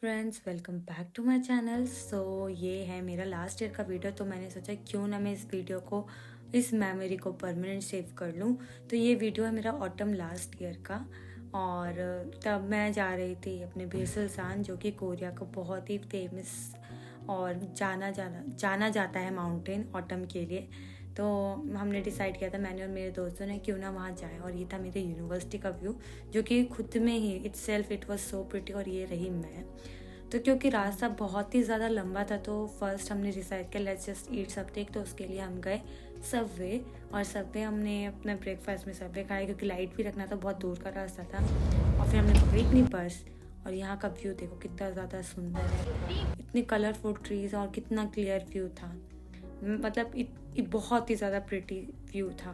Friends, welcome back to my channel. So ये है मेरा लास्ट ईयर का वीडियो। तो मैंने सोचा क्यों ना मैं इस वीडियो को, इस मेमोरी को परमानेंट सेव कर लूँ। तो ये वीडियो है मेरा ऑटम लास्ट ईयर का। और तब मैं जा रही थी अपने बेसलसान, जो कि कोरिया का बहुत ही फेमस और जाना जाता है माउंटेन ऑटम के लिए। तो हमने डिसाइड किया था, मैंने और मेरे दोस्तों ने, क्यों ना वहाँ जाएं। और ये था मेरे यूनिवर्सिटी का व्यू, जो कि खुद में ही इट वाज सो प्रिटी। और ये रही मैं। तो क्योंकि रास्ता बहुत ही ज़्यादा लंबा था, तो फर्स्ट हमने डिसाइड किया लेट्स जस्ट ईट समथिंग। तो उसके लिए हम गए सबवे। और सबवे हमने अपना ब्रेकफास्ट में सबवे खाया, क्योंकि लाइट भी रखना था, बहुत दूर का रास्ता था। और फिर हमने पकड़ी अपनी बस। और यहाँ का व्यू देखो कितना ज़्यादा सुंदर है, इतने कलरफुल ट्रीज़ और कितना क्लियर व्यू था। मतलब बहुत ही ज़्यादा प्रिटी व्यू था।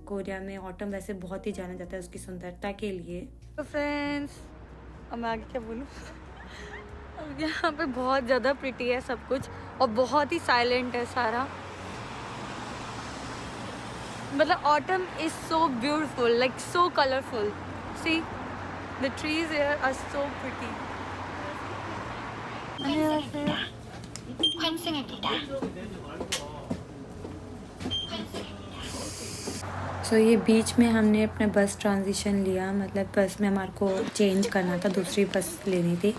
कोरिया में ऑटम वैसे बहुत ही जाना जाता है उसकी सुंदरता के लिए। तो फ्रेंड्स, अब मैं आगे क्या बोलूँ। अब यहाँ पे बहुत ज़्यादा प्रिटी है सब कुछ, और बहुत ही साइलेंट है सारा। मतलब autumn is so beautiful, like so colourful. See the trees here are so pretty. So ये बीच में हमने अपने बस ट्रांजिशन लिया, मतलब बस में हमारे को चेंज करना था, दूसरी बस लेनी थी।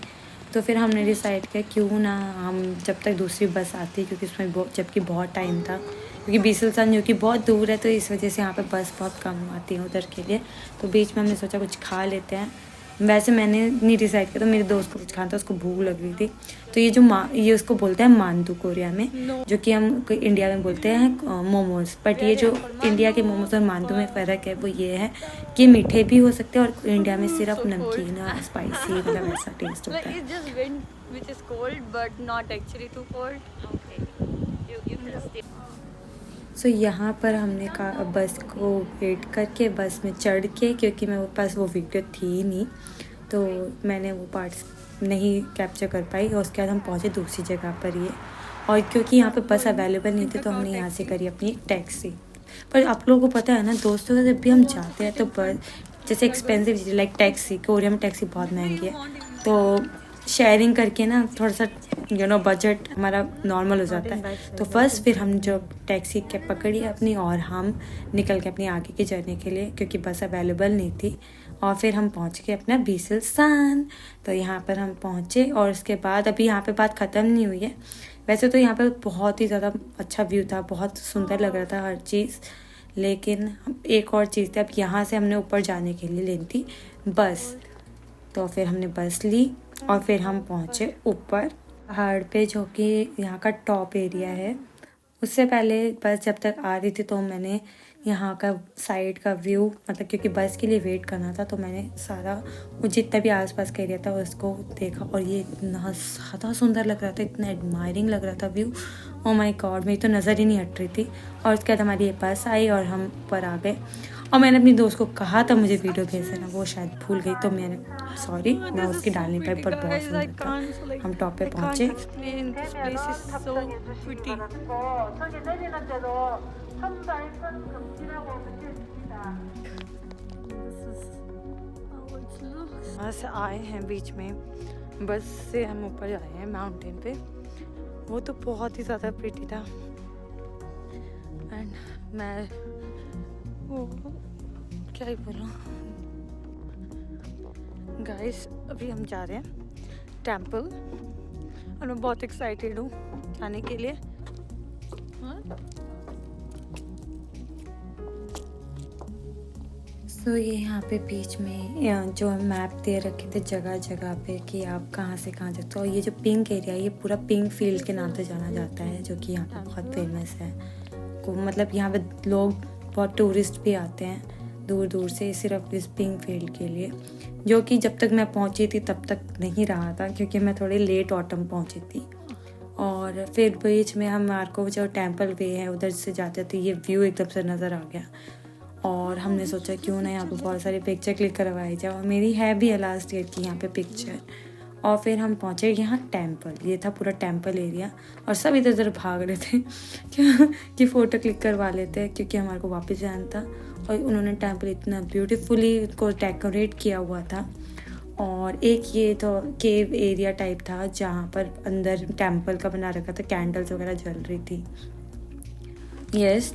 तो फिर हमने डिसाइड किया क्यों ना हम जब तक दूसरी बस आती, क्योंकि उसमें जबकि बहुत टाइम था, क्योंकि बीसलसन जो कि बहुत दूर है, तो इस वजह से यहाँ पे बस बहुत कम आती है उधर के लिए। तो बीच में हमने सोचा कुछ खा लेते हैं। वैसे मैंने नहीं डिसाइड किया, तो मेरे दोस्त को कुछ खाना था, उसको भूख लग रही थी। तो ये उसको बोलते हैं मांदू कोरिया में, जो कि हम इंडिया में बोलते हैं मोमोज। बट ये जो इंडिया के मोमोज और मांदू में फ़र्क है वो ये है कि मीठे भी हो सकते हैं, और इंडिया में सिर्फ नमकीन और स्पाइसी, मतलब ऐसा टेस्ट होता है। सो यहाँ पर हमने कहा बस को वेट करके, बस में चढ़ के, क्योंकि मेरे पास वो वीडियो थी ही नहीं, तो मैंने वो पार्ट्स नहीं कैप्चर कर पाई। और उसके बाद हम पहुँचे दूसरी जगह पर ये। और क्योंकि यहाँ पे बस अवेलेबल नहीं थी, तो हमने यहाँ से करी अपनी टैक्सी। पर आप लोगों को पता है ना, दोस्तों के जब भी हम जाते हैं तो बस जैसे एक्सपेंसिव चीज़ लाइक टैक्सी, कोरिया में टैक्सी बहुत महंगी है, तो शेयरिंग करके ना थोड़ा सा बजट हमारा नॉर्मल हो जाता है। तो फर्स्ट फिर हम जो टैक्सी के पकड़ी अपनी, और हम निकल के अपनी आगे की जर्नी के लिए, क्योंकि बस अवेलेबल नहीं थी। और फिर हम पहुंच गए अपना बीसलसान। तो यहाँ पर हम पहुँचे, और उसके बाद अभी यहाँ पे बात ख़त्म नहीं हुई है। वैसे तो यहाँ पर बहुत ही ज़्यादा अच्छा व्यू था, बहुत सुंदर लग रहा था हर चीज़। लेकिन एक और चीज़ थी, अब यहाँ से हमने ऊपर जाने के लिए लेनी थी बस। तो फिर हमने बस ली, और फिर हम पहुँचे ऊपर पहाड़ पे, जो कि यहाँ का टॉप एरिया है। उससे पहले बस जब तक आ रही थी, तो मैंने यहाँ का साइड का व्यू, मतलब क्योंकि बस के लिए वेट करना था, तो मैंने सारा वो जितना भी आसपास का एरिया था उसको देखा। और ये इतना ज़्यादा सुंदर लग रहा था, इतना एडमायरिंग लग रहा था व्यू। ओ माय गॉड, मेरी तो नज़र ही नहीं हट रही थी। और उसके बाद हमारी ये बस आई और हम ऊपर आ गए। और मैंने अपनी दोस्त को कहा था मुझे वीडियो भेज देना, वो शायद भूल गई, तो मैंने सॉरी मैं उसकी डाल नहीं पाई, पर बहुत सुंदर था। हम टॉप पे पहुँचे। वहाँ से आए हैं बीच में, बस से हम ऊपर आए हैं माउंटेन पे। वो तो बहुत ही ज़्यादा प्रिटी था। एंड मैं वो क्या ही बोलूँ गाइस, अभी हम जा रहे हैं टेंपल, और मैं बहुत एक्साइटेड हूँ जाने के लिए। तो ये यहाँ पे बीच में जो मैप दे रखे थे जगह जगह पे कि आप कहाँ से कहाँ जाते हो। और ये जो पिंक एरिया, ये पूरा पिंक फील्ड के नाम से जाना जाता है, जो कि यहाँ पे बहुत फेमस है। मतलब यहाँ पे लोग बहुत टूरिस्ट भी आते हैं दूर दूर से, सिर्फ इस पिंक फील्ड के लिए, जो कि जब तक मैं पहुँची थी तब तक नहीं रहा था, क्योंकि मैं थोड़ी लेट ऑटम पहुँची थी। और फिर बीच में हमारे को जो टेंपल वे है उधर से जाते थे, ये व्यू एकदम से नज़र आ गया। और हमने सोचा क्यों ना यहाँ पे बहुत सारी पिक्चर क्लिक करवाई जाए, और मेरी है भी लास्ट ईयर की यहाँ पे पिक्चर। और फिर हम पहुँचे यहाँ टेंपल, ये था पूरा टेंपल एरिया। और सब इधर उधर भाग रहे थे कि फ़ोटो क्लिक करवा लेते हैं, क्योंकि हमारे को वापस जाना था। और उन्होंने टेंपल इतना ब्यूटीफुली उसको डेकोरेट किया हुआ था, और एक ये तो केव एरिया टाइप था जहाँ पर अंदर टेम्पल का बना रखा था, कैंडल्स वगैरह जल रही थी। यस,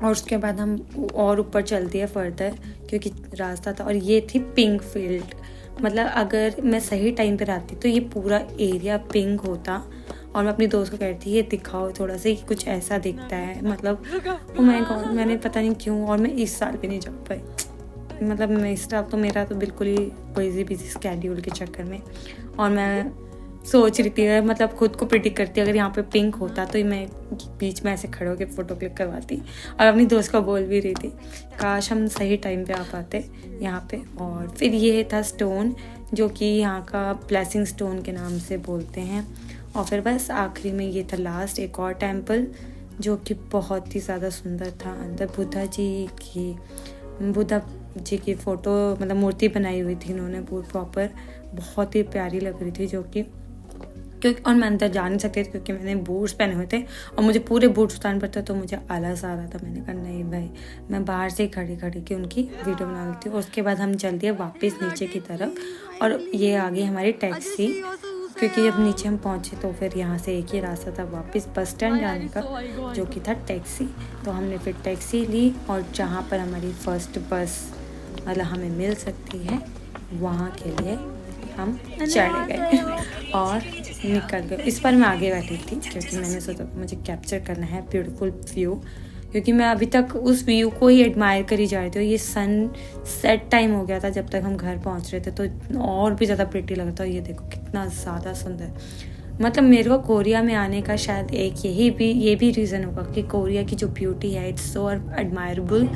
और उसके बाद हम और ऊपर चल दिए फर्दर क्योंकि रास्ता था। और ये थी पिंक फील्ड, मतलब अगर मैं सही टाइम पर आती तो ये पूरा एरिया पिंक होता। और मैं अपनी दोस्त को कह रही थी ये दिखाओ थोड़ा सा, कुछ ऐसा दिखता है, मतलब ओ माय गॉड, मैंने पता नहीं क्यों, और मैं इस साल भी नहीं जा पाई। मतलब मैं इस साल तो मेरा तो बिल्कुल ही बिजी स्केड्यूल के चक्कर में। और मैं सोच रही थी, मतलब खुद को प्रिडिक्ट करती, अगर यहाँ पे पिंक होता तो मैं बीच में ऐसे खड़े होकर फ़ोटो क्लिक करवाती। और अपनी दोस्त को बोल भी रही थी काश हम सही टाइम पे आ पाते यहाँ पे। और फिर ये था स्टोन जो कि यहाँ का ब्लेसिंग स्टोन के नाम से बोलते हैं। और फिर बस आखिरी में ये था लास्ट एक और टेम्पल जो कि बहुत ही ज़्यादा सुंदर था। अंदर बुद्धा जी की फ़ोटो, मतलब मूर्ति बनाई हुई थी इन्होंने पूरी प्रॉपर, बहुत ही प्यारी लग रही थी। जो कि क्योंकि और मैं अंदर जा नहीं सकती थी क्योंकि मैंने बूट्स पहने हुए थे और मुझे पूरे बूट्स उतारने पड़ते, तो मुझे आलस आ रहा था। मैंने कहा नहीं भाई, मैं बाहर से खड़ी की उनकी वीडियो बना लेती हूँ। और उसके बाद हम चल दिए वापस नीचे की तरफ और ये आ गई हमारी टैक्सी, क्योंकि जब नीचे हम पहुँचे तो फिर यहाँ से एक ही रास्ता था वापस बस स्टैंड जाने का, जो कि था टैक्सी। तो हमने फिर टैक्सी ली और जहाँ पर हमारी फर्स्ट बस मतलब हमें मिल सकती है वहाँ के लिए हम चढ़ गए और निकल गए। इस पर मैं आगे बैठी थी क्योंकि मैंने सोचा मुझे कैप्चर करना है ब्यूटीफुल व्यू, क्योंकि मैं अभी तक उस व्यू को ही एडमायर करी जा रही थी। ये सन सेट टाइम हो गया था जब तक हम घर पहुंच रहे थे, तो और भी ज़्यादा प्रिटी लगा था। ये देखो कितना ज़्यादा सुंदर, मतलब मेरे को कोरिया में आने का शायद एक ये भी रीज़न होगा कि कोरिया की जो ब्यूटी है इट्स सो एडमायरेबल।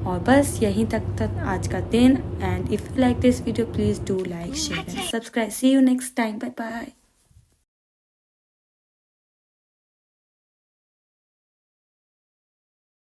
और बस यहीं तक आज का दिन। And if you like this video please do like share and subscribe. See you next time, bye bye.